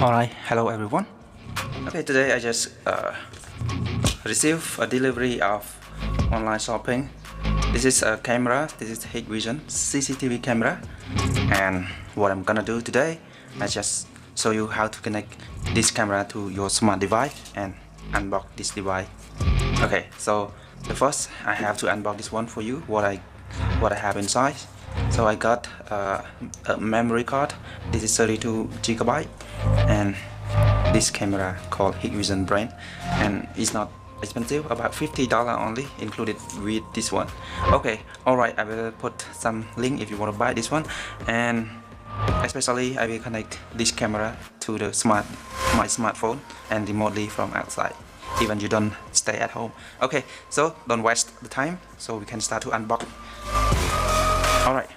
Alright, hello everyone. Okay, today I just received a delivery of online shopping. This is a camera. This is Hikvision CCTV camera, and what I'm gonna do today, I just show you how to connect this camera to your smart device and unbox this device. Okay, so the first I have to unbox this one for you. What I have inside. So I got a memory card. This is 32 GB, and this camera called Hikvision brand, and it's not expensive, about $50 only, included with this one. Okay, alright, I will put some link if you want to buy this one, and especially I will connect this camera to the my smartphone and remotely from outside, even you don't stay at home. Okay, so don't waste the time, so we can start to unbox. Alright,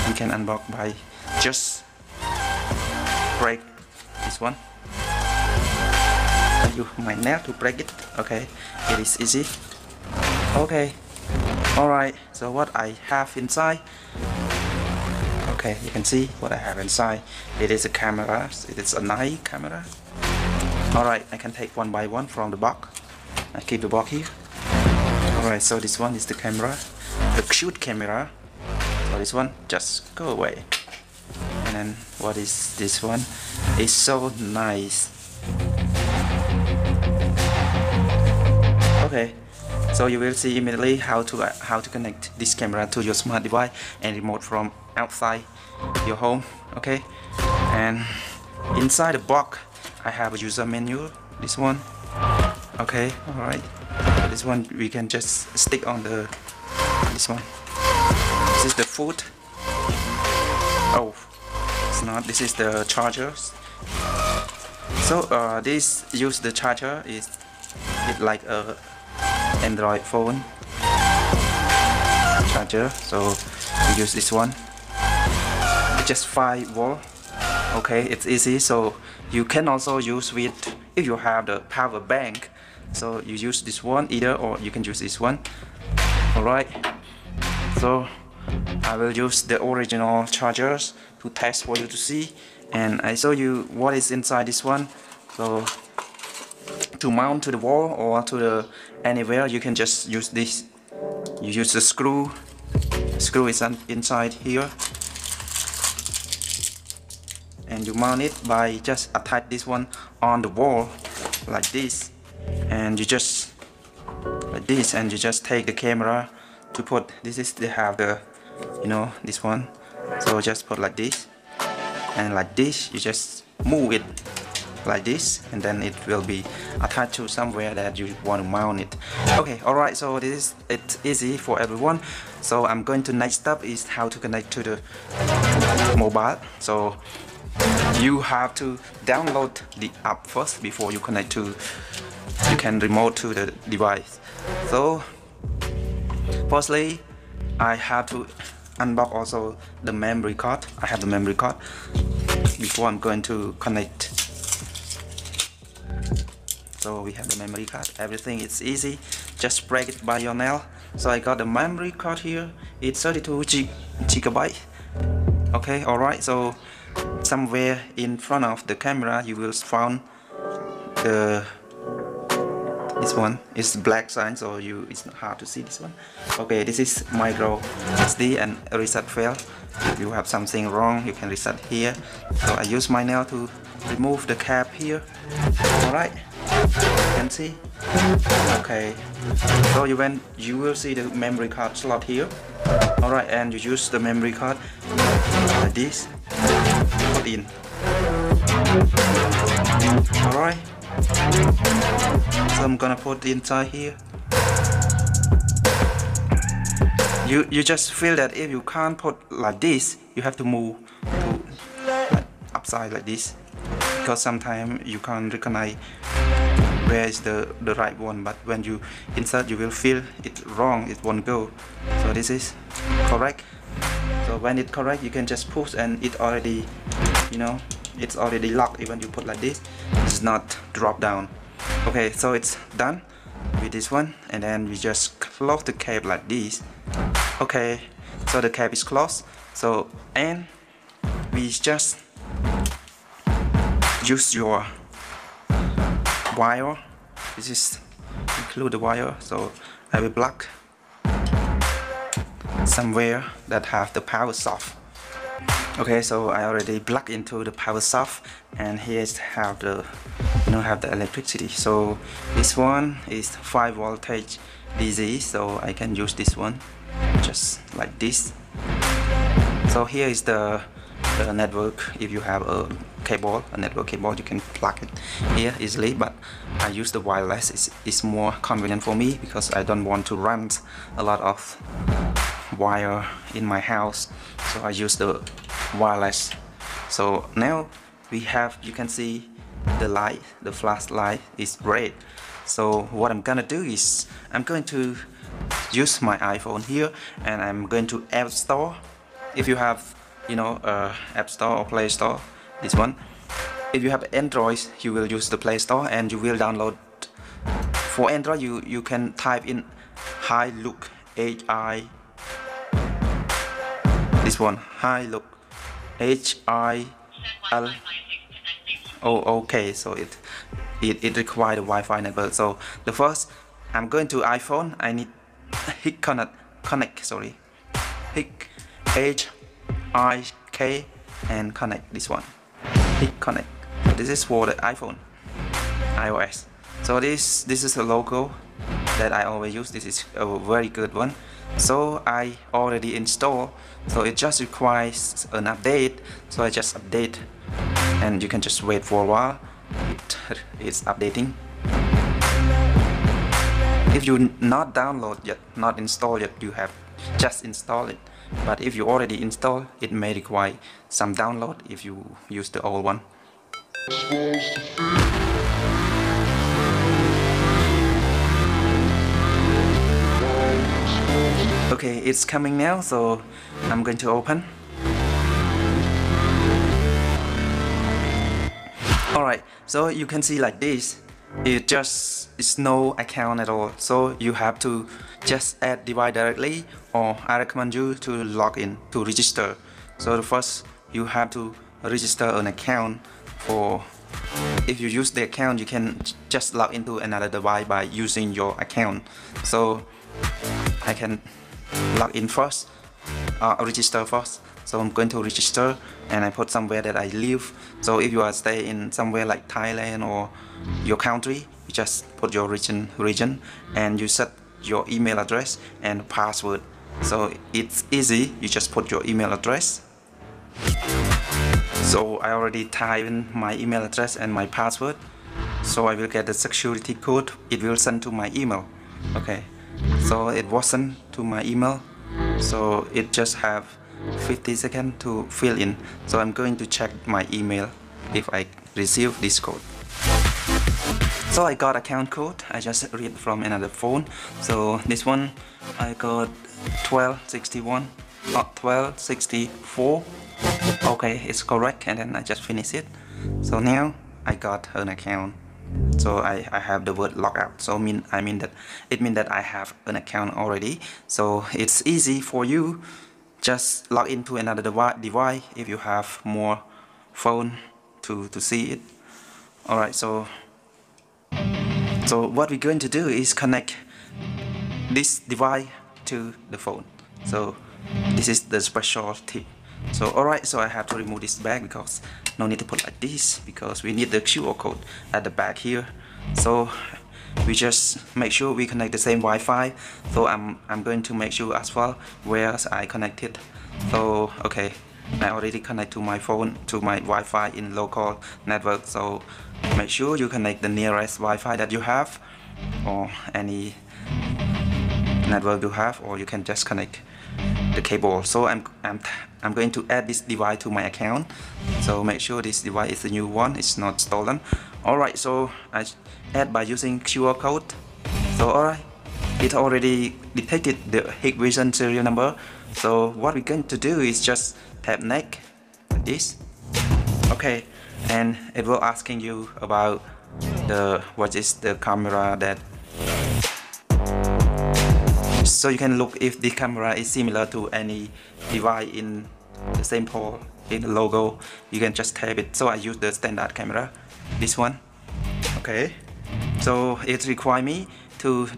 we can unbox by just break this one. I use my nail to break it. Okay, it is easy. Okay, alright, so what I have inside. Okay, you can see what I have inside. It is a camera. It is a nice camera. Alright, I can take one by one from the box. I keep the box here. Alright, so this one is the camera, the cute camera. So this one just go away. And then what is this one? It's so nice. Okay, so you will see immediately how to connect this camera to your smart device and remote from outside your home. Okay, and inside the box I have a user menu. This one. Okay, alright. This one we can just stick on this one. This is the food. Oh, it's not. This is the chargers. So this use the charger is like a Android phone charger. So we use this one. It's just 5 volt. Okay, it's easy. So you can also use with if you have the power bank. So you use this one either, or you can use this one. Alright, so I will use the original chargers to test for you to see, and I show you what is inside this one. So to mount to the wall or to the anywhere, you can just use this. You use the screw. Screw is inside here, and you mount it by just attach this one on the wall like this. And you just like this, and you just take the camera to put this is they have the this one, so just put like this, and like this you just move it like this, and then it will be attached to somewhere that you want to mount it. Okay, alright, so it's easy for everyone. So I'm going to next step is how to connect to the mobile. So you have to download the app first before you connect to. You can remote to the device. So firstly I have to unbox also the memory card. I have the memory card before I'm going to connect. So we have the memory card. Everything is easy, just break it by your nail. So I got the memory card here. It's 32 GB. Okay, alright, so somewhere in front of the camera you will find this one is black sign, so it's hard to see this one. Okay, this is micro SD and reset fail. If you have something wrong, you can reset here. So I use my nail to remove the cap here. Alright, you can see. Okay, so you will see the memory card slot here. Alright, and you use the memory card like this. Put in. Alright. So I'm gonna put it inside here. You just feel that if you can't put like this, you have to move to like upside like this, because sometimes you can't recognize where is the right one, but when you insert you will feel it wrong, it won't go. So this is correct. So when it's correct, you can just push and it already, it's already locked. Even you put like this, it's not drop down. Okay, so it's done with this one, and then we just close the cap like this. Okay, so the cap is closed. So and we just use your wire. This is include the wire, so I will plug somewhere that have the power source. Okay, so I already plugged into the power source, and here have the have the electricity. So this one is 5 voltage DC, so I can use this one just like this. So here is the network. If you have a network cable, you can plug it here easily, but I use the wireless. It's more convenient for me because I don't want to run a lot of wire in my house, so I use the wireless. So now we have, you can see the light, the flashlight is red. So what I'm gonna do is I'm going to use my iPhone here, and I'm going to App Store. If you have App Store or Play Store, this one. If you have Android, you will use the Play Store and you will download. For Android, you can type in Hillook, this one, Hillook, HIL. Oh, okay. So it requires the Wi-Fi network. So the first, I'm going to iPhone. I need connect. Sorry, HIK and connect. This one, connect. So this is for the iPhone, iOS. So this is a logo that I always use. This is a very good one. So I already installed. So it just requires an update. So I just update, and you can just wait for a while. It's updating. If you not download yet, not install yet, you have just install it. But if you already install, it may require some download if you use the old one. Okay, it's coming now, so I'm going to open. Alright, so you can see like this. It's no account at all, so you have to just add device directly, or I recommend you to log in to register. So the first, you have to register an account. For if you use the account, you can just log into another device by using your account. So I can log in first, register first. So I'm going to register, and I put somewhere that I live. So if you are staying in somewhere like Thailand or your country, you just put your region, and you set your email address and password. So it's easy, you just put your email address. So I already typed in my email address and my password. So I will get the security code. It will send to my email. Okay, so it wasn't to my email, so it just have 50 seconds to fill in. So I'm going to check my email if I receive this code. So I got account code. I just read from another phone. So this one I got 1261, not 1264. Okay, it's correct, and then I just finish it. So now I got an account. So I have the word logout. So it means that I have an account already. So it's easy for you. Just log into another device if you have more phone to see it. Alright, so what we're going to do is connect this device to the phone. So this is the special tip. So alright, so I have to remove this back because no need to put like this, because we need the QR code at the back here. So we just make sure we connect the same Wi-Fi. So I'm going to make sure as well where I connected. So okay, I already connect to my phone to my Wi-Fi in local network. So make sure you connect the nearest Wi-Fi that you have, or any network you have, or you can just connect the cable. So I'm going to add this device to my account. So make sure this device is the new one, it's not stolen. Alright, so I add by using QR code. So alright, it already detected the Hikvision serial number. So what we're going to do is just tap next like this. Okay, and it will asking you about what is the camera that. So you can look if the camera is similar to any device in the same pole in the logo, you can just tap it. So I use the standard camera, this one. Okay, so it requires me to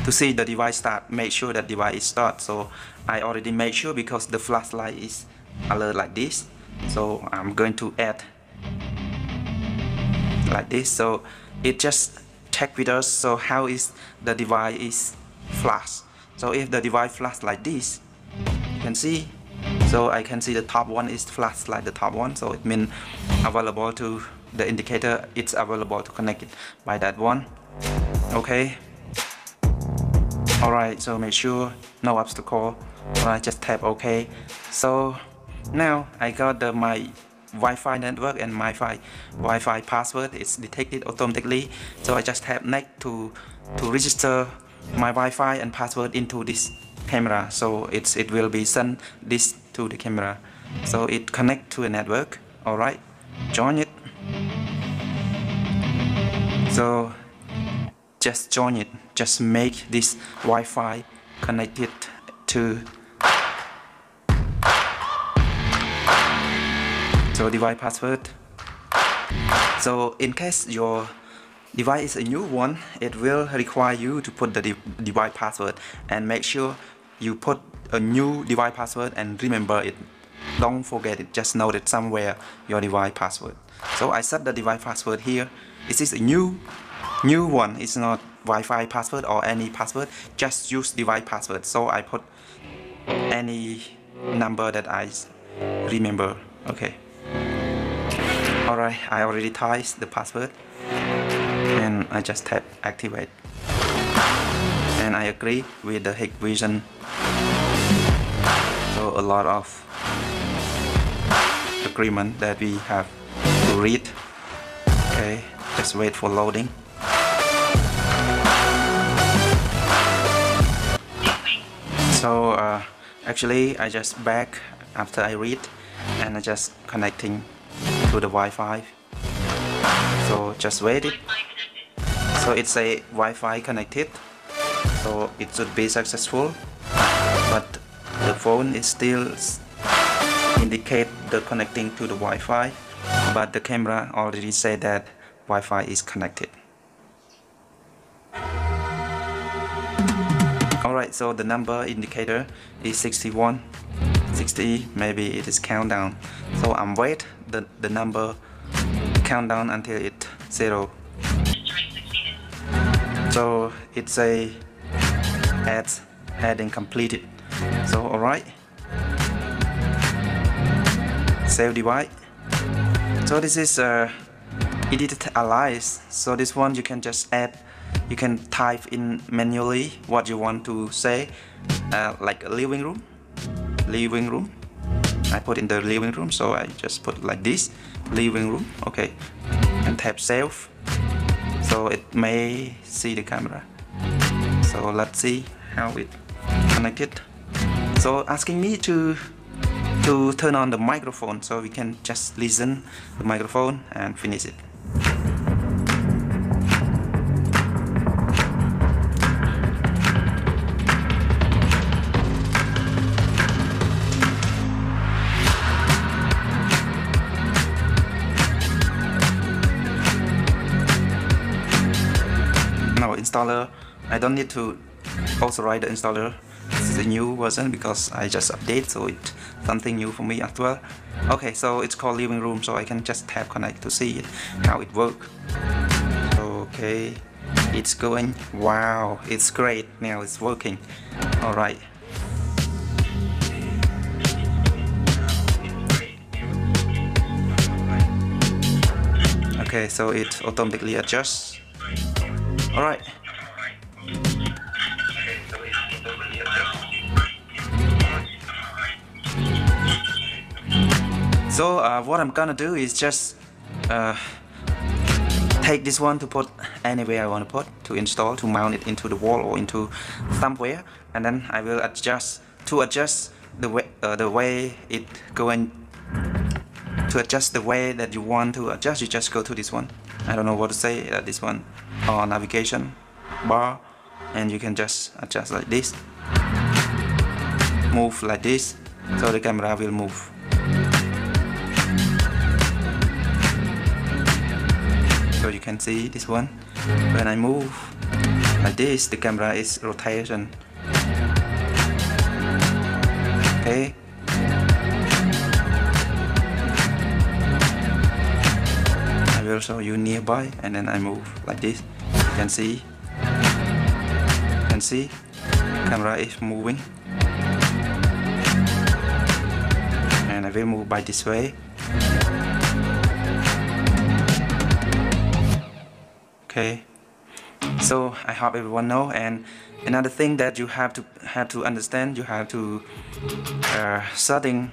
see the device start, make sure that device is start. So I already made sure because the flashlight is alert like this. So I'm going to add like this. So it just check with us. So how is the device is flash? So if the device flash like this, you can see. So I can see the top one is flash like the top one. So it means available to the indicator. It's available to connect it by that one. Okay. Alright, so make sure no obstacle. Alright, just tap OK. So now I got my Wi-Fi network and my Wi-Fi password is detected automatically. So I just tap next to register my Wi-Fi and password into this camera. So it will be send this to the camera. So it connect to a network. Alright, join it. So just join it. Just make this Wi-Fi connected to device password. So in case your device is a new one, it will require you to put the device password and make sure you put a new device password and remember it. Don't forget it, just note it somewhere your device password. So I set the device password here. This is a new one. It's not Wi-Fi password or any password, just use device password. So I put any number that I remember. Okay. Alright, I already typed the password and I just tap activate. And I agree with the Hikvision. So a lot of agreement that we have to read. Okay, just wait for loading. So actually I just back after I read and I just connecting to the Wi-Fi. So just wait it. So it's a Wi-Fi connected. So it should be successful. But the phone is still indicate the connecting to the Wi-Fi. But the camera already said that Wi-Fi is connected. Alright, so the number indicator is 61, 60, maybe it is countdown. So I'm wait the number countdown until it 0. So it's a adding completed. So alright. Save device. So this is edit alias. So this one you can just add. You can type in manually what you want to say, like a living room. I put in the living room, so I just put like this, living room. Okay, and tap save. So it may see the camera. So let's see how it connected. So asking me to turn on the microphone, so we can just listen the microphone and finish it. No installer, I don't need to authorize the installer. This is a new version because I just update, so it's something new for me as well. Okay, so it's called living room, so I can just tap connect to see it, how it works. Okay, it's going. Wow, it's great. Now it's working. Alright. Okay, so it automatically adjusts. Alright. So what I'm gonna do is just take this one to put anywhere I want to put, to install, to mount it into the wall or into somewhere, and then I will adjust the way it going. To adjust the way that you want to adjust, you just go to this one. I don't know what to say, this one, or navigation bar, and you can just adjust like this, move like this, so the camera will move. So you can see this one, when I move like this, the camera is rotation. Okay. I will show you nearby, and then I move like this. You can see. You can see, camera is moving. And I will move by this way. Okay. So I hope everyone know. And another thing that you have to understand, you have to setting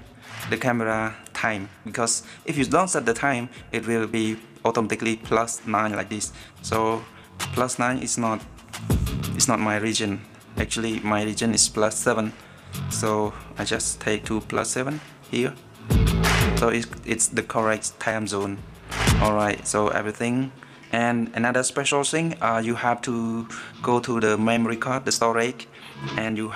the camera time, because if you don't set the time, it will be automatically +9 like this. So +9 is not my region. Actually my region is +7. So I just take to +7 here. So it's the correct time zone. Alright, so everything. And another special thing, you have to go to the memory card, the storage, and you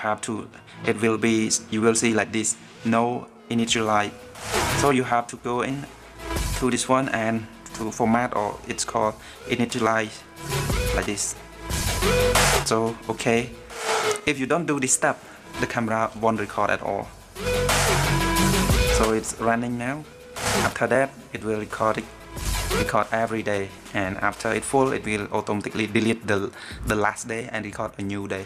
will see like this, no initialize. So you have to go in to this one and to format, or it's called initialize, like this. So okay, if you don't do this step, the camera won't record at all. So it's running now. After that, it will record every day, and after it's full, it will automatically delete the last day and record a new day.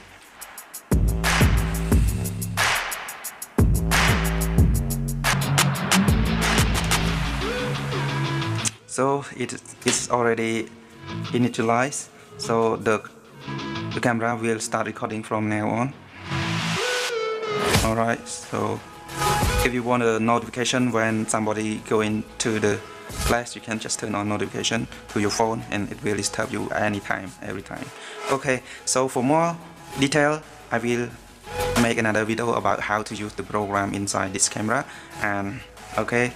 So it's already initialized, so the camera will start recording from now on. Alright, so if you want a notification when somebody go into the class, you can just turn on notification to your phone, and it will disturb you anytime, every time. Okay, so for more detail, I will make another video about how to use the program inside this camera. And okay,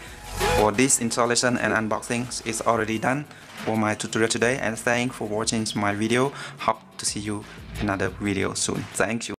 for this installation and unboxing is already done for my tutorial today, and thanks for watching my video. Hope to see you another video soon. Thank you.